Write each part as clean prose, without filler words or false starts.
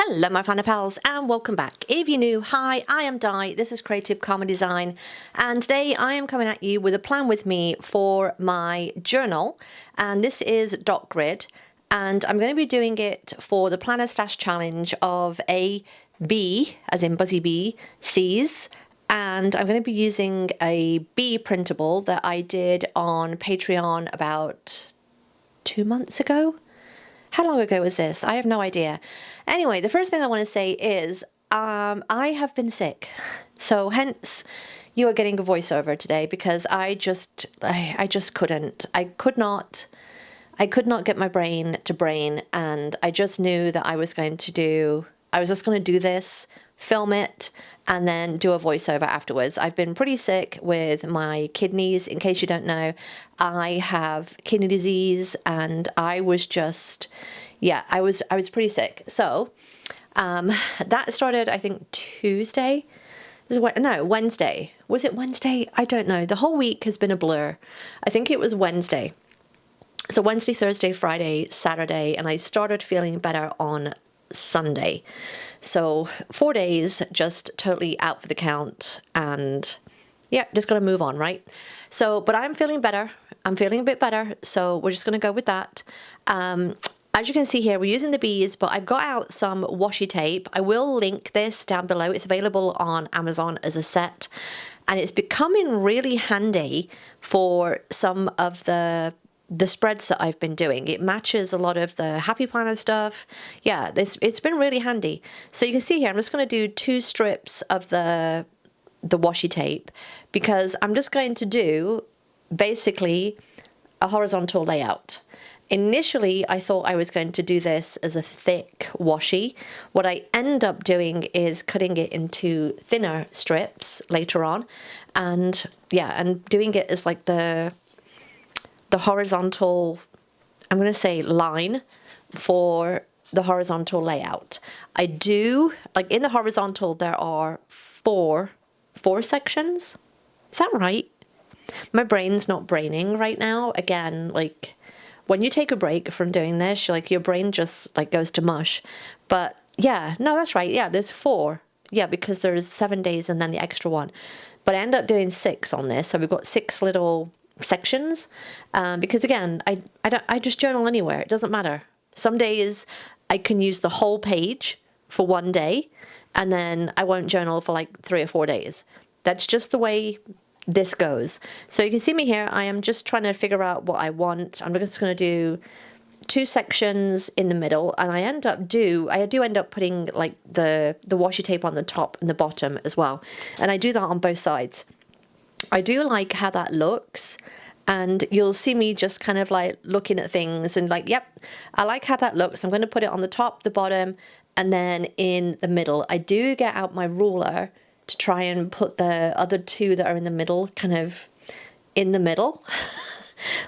Hello my planner pals and welcome back. If you're new, hi, I am Di, this is Creative Karma Design, and today I am coming at you with a plan with me for my journal, and this is dot grid, and I'm going to be doing it for the Planner Stash Challenge of A, B, as in Buzzy Bee, C's, and I'm going to be using a B printable that I did on Patreon about 2 months ago. How long ago was this? I have no idea. Anyway, the first thing I want to say is I have been sick. So hence you are getting a voiceover today because I just couldn't. I could not get my brain to brain, and I just knew that I was just going to do this, film it, and then do a voiceover afterwards. I've been pretty sick with my kidneys. In case you don't know, I have kidney disease, and I was just, yeah, I was pretty sick. So that started, I think, Tuesday. No, Wednesday. Was it Wednesday? I don't know. The whole week has been a blur. I think it was Wednesday. So Wednesday, Thursday, Friday, Saturday, and I started feeling better on Sunday. So 4 days just totally out for the count, and yeah, just gotta move on, right? So, but I'm feeling better. I'm feeling a bit better, so we're just gonna go with that. As you can see here, we're using the bees, but I've got out some washi tape. I will link this down below. It's available on Amazon as a set, and it's becoming really handy for some of the spreads that I've been doing. It matches a lot of the Happy Planner stuff. Yeah, it's been really handy. So you can see here, I'm just going to do 2 strips of the washi tape because I'm just going to do basically a horizontal layout. Initially, I thought I was going to do this as a thick washi. What I end up doing is cutting it into thinner strips later on, and yeah, and doing it as like the horizontal, I'm going to say line for the horizontal layout. I do, like in the horizontal, there are four sections. Is that right? My brain's not braining right now. Again, like when you take a break from doing this, like your brain just like goes to mush. But yeah, no, that's right. Yeah, there's 4. Yeah, because there's 7 days and then the extra one. But I end up doing 6 on this. So we've got 6 little sections, because again, I just journal anywhere. It doesn't matter. Some days I can use the whole page for 1 day, and then I won't journal for like 3 or 4 days. That's just the way this goes. So you can see me here. I am just trying to figure out what I want. I'm just going to do 2 sections in the middle, and I do end up putting like the washi tape on the top and the bottom as well, and I do that on both sides. I do like how that looks, and you'll see me just kind of like looking at things and like, yep, I like how that looks. I'm going to put it on the top, the bottom, and then in the middle. I do get out my ruler to try and put the other 2 that are in the middle kind of in the middle.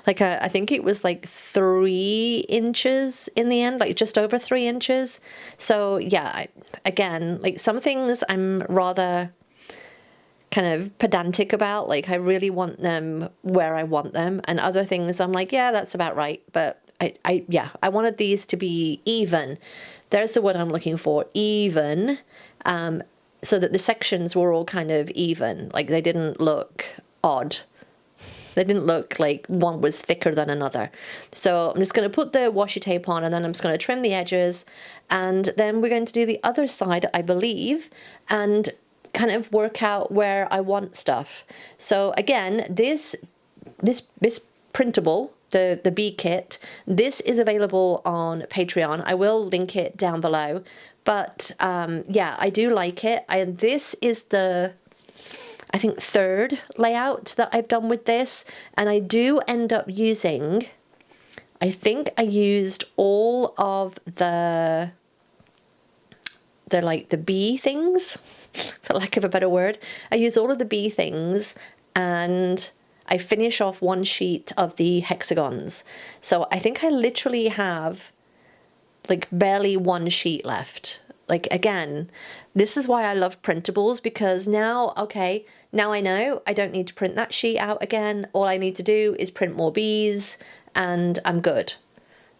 Like I think it was like 3 inches in the end, like just over 3 inches. So yeah, again, like some things I'm rather kind of pedantic about, like I really want them where I want them, and other things I'm like, yeah, that's about right. But I wanted these to be even. There's the word I'm looking for, even, so that the sections were all kind of even, like they didn't look odd. They didn't look like one was thicker than another. So I'm just going to put the washi tape on, and then I'm just going to trim the edges, and then we're going to do the other side, I believe, and kind of work out where I want stuff. So again, this printable, the B kit, this is available on Patreon. I will link it down below. But yeah, I do like it. This is the, I think, 3rd layout that I've done with this, and I do end up using, I think I used all of the like the bee things, for lack of a better word. I use all of the bee things, and I finish off 1 sheet of the hexagons. So I think I literally have like barely 1 sheet left. Like again, this is why I love printables, because now, okay, now I know I don't need to print that sheet out again. All I need to do is print more bees and I'm good.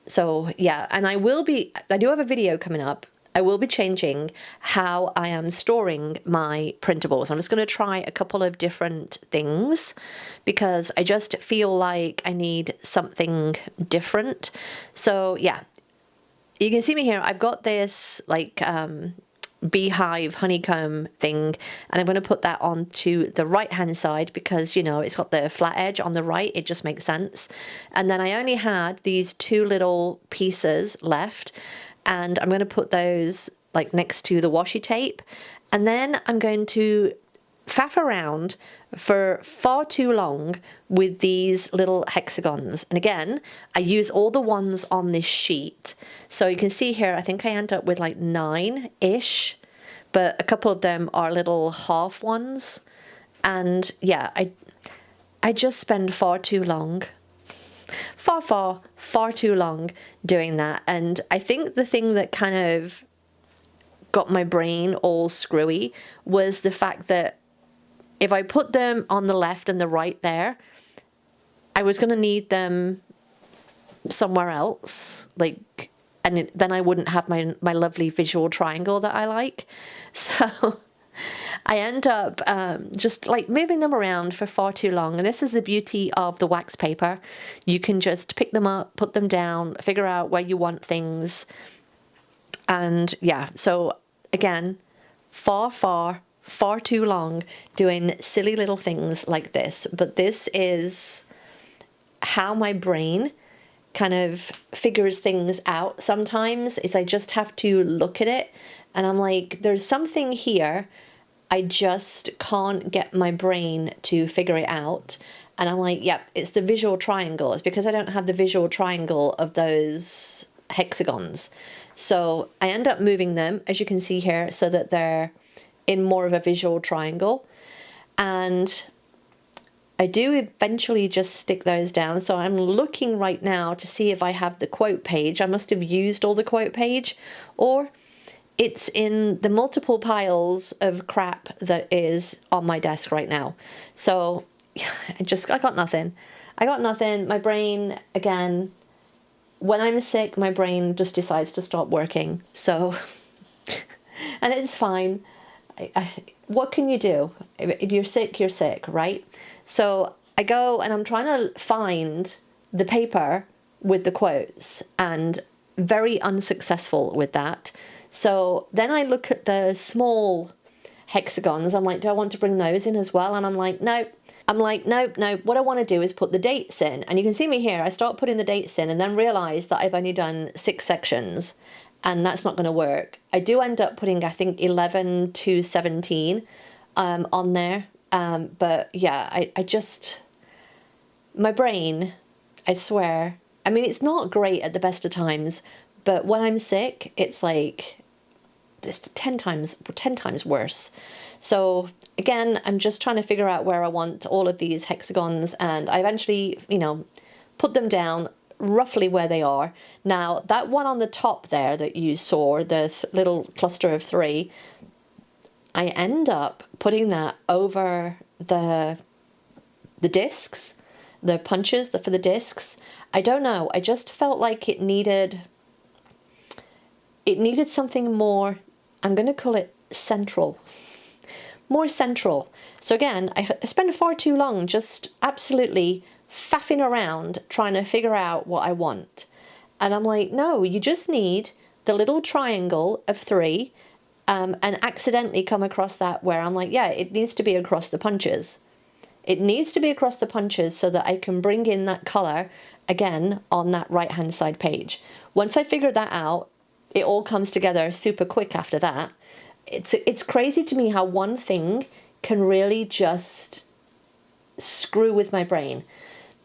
So yeah, and I do have a video coming up I will be changing how I am storing my printables. I'm just going to try a couple of different things because I just feel like I need something different. So yeah, you can see me here. I've got this like beehive honeycomb thing, and I'm going to put that onto the right hand side because, you know, it's got the flat edge on the right. It just makes sense. And then I only had these two little pieces left, and I'm going to put those like next to the washi tape, and then I'm going to faff around for far too long with these little hexagons. And again, I use all the ones on this sheet. So you can see here, I think I end up with like 9-ish, but a couple of them are little half ones. And yeah, I just spend far too long, far too long doing that. And I think the thing that kind of got my brain all screwy was the fact that if I put them on the left and the right there, I was going to need them somewhere else, like, and then I wouldn't have my lovely visual triangle that I like. So I end up just like moving them around for far too long. And this is the beauty of the wax paper. You can just pick them up, put them down, figure out where you want things. And yeah, so again, far too long doing silly little things like this. But this is how my brain kind of figures things out sometimes, is I just have to look at it and I'm like, there's something here, I just can't get my brain to figure it out. And I'm like, yep, it's the visual triangle. It's because I don't have the visual triangle of those hexagons. So I end up moving them, as you can see here, so that they're in more of a visual triangle. And I do eventually just stick those down. So I'm looking right now to see if I have the quote page. I must have used all the quote page, or it's in the multiple piles of crap that is on my desk right now. So I got nothing. My brain, again, when I'm sick, my brain just decides to stop working. So, and it's fine. What can you do? If you're sick, you're sick, right? So I go and I'm trying to find the paper with the quotes, and very unsuccessful with that. So then I look at the small hexagons. I'm like, do I want to bring those in as well? And I'm like, nope. Nope. What I want to do is put the dates in. And you can see me here. I start putting the dates in and then realize that I've only done 6 sections. And that's not going to work. I do end up putting, I think, 11 to 17 on there. But yeah, I just, my brain, I swear, I mean, it's not great at the best of times, but when I'm sick, it's like, it's 10 times worse. So again, I'm just trying to figure out where I want all of these hexagons, and I eventually, you know, put them down roughly where they are. Now, that one on the top there that you saw, the little cluster of 3, I end up putting that over the discs, the punches for the discs. I don't know, I just felt like it needed something more, I'm going to call it central. More central. So again, I spent far too long just absolutely faffing around trying to figure out what I want. And I'm like, no, you just need the little triangle of 3, and accidentally come across that where I'm like, yeah, it needs to be across the punches. It needs to be across the punches so that I can bring in that color again on that right hand side page. Once I figure that out, it all comes together super quick after that. It's crazy to me how one thing can really just screw with my brain.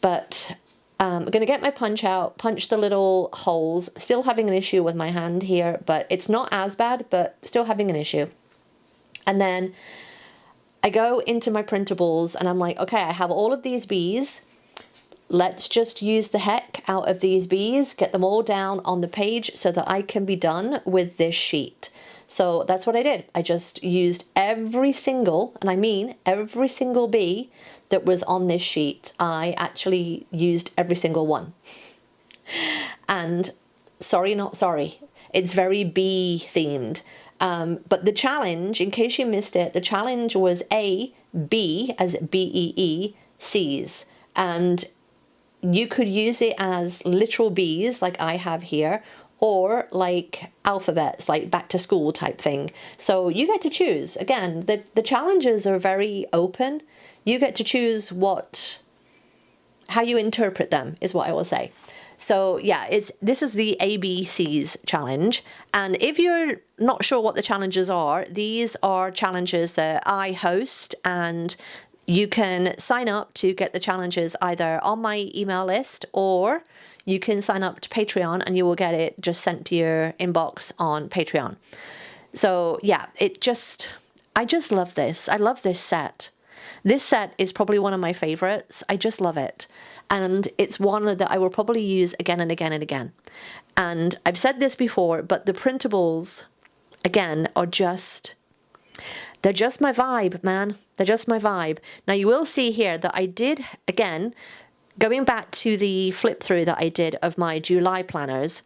But I'm going to get my punch out, punch the little holes. Still having an issue with my hand here, but it's not as bad, but still having an issue. And then I go into my printables and I'm like, okay, I have all of these bees. Let's just use the heck out of these bees, get them all down on the page so that I can be done with this sheet. So that's what I did. I just used every single, and I mean every single bee that was on this sheet. I actually used every single one. And sorry, not sorry. It's very bee themed. But the challenge, in case you missed it, the challenge was A, B, as BEE, Cs. And you could use it as literal bees, like I have here, or like alphabets, like back to school type thing. So you get to choose. Again, the challenges are very open. You get to choose how you interpret them, is what I will say. So yeah, this is the ABCs challenge. And if you're not sure what the challenges are, these are challenges that I host, and you can sign up to get the challenges either on my email list, or you can sign up to Patreon and you will get it just sent to your inbox on Patreon. So yeah, I just love this. I love this set. This set is probably one of my favorites. I just love it. And it's one that I will probably use again and again and again. And I've said this before, but the printables, again, they're just my vibe, man. They're just my vibe. Now you will see here that I did, again, going back to the flip through that I did of my July planners,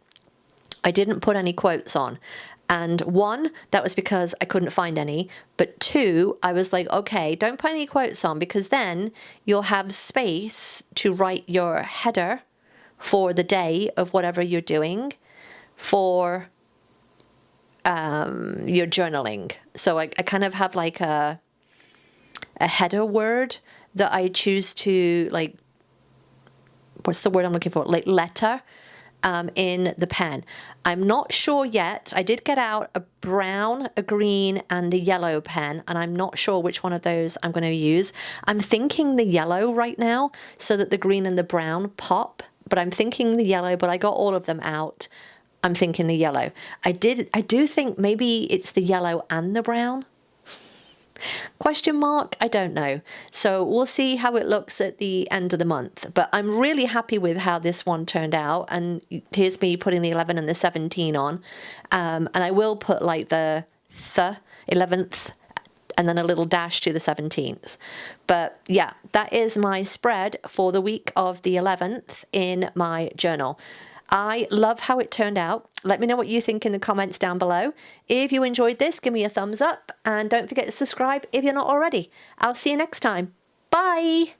I didn't put any quotes on. And one, that was because I couldn't find any. But two, I was like, okay, don't put any quotes on, because then you'll have space to write your header for the day of whatever you're doing for your journaling. So I kind of have like a header word that I choose to, like, what's the word I'm looking for? Like letter in the pen. I'm not sure yet. I did get out a brown, a green, and the yellow pen, and I'm not sure which one of those I'm going to use. I'm thinking the yellow right now so that the green and the brown pop, but I'm thinking the yellow, but I got all of them out. I'm thinking the yellow. I do think maybe it's the yellow and the brown. Question mark? I don't know. So we'll see how it looks at the end of the month. But I'm really happy with how this one turned out. And here's me putting the 11 and the 17 on. And I will put like the 11th and then a little dash to the 17th. But yeah, that is my spread for the week of the 11th in my journal. I love how it turned out. Let me know what you think in the comments down below. If you enjoyed this, give me a thumbs up, and don't forget to subscribe if you're not already. I'll see you next time. Bye!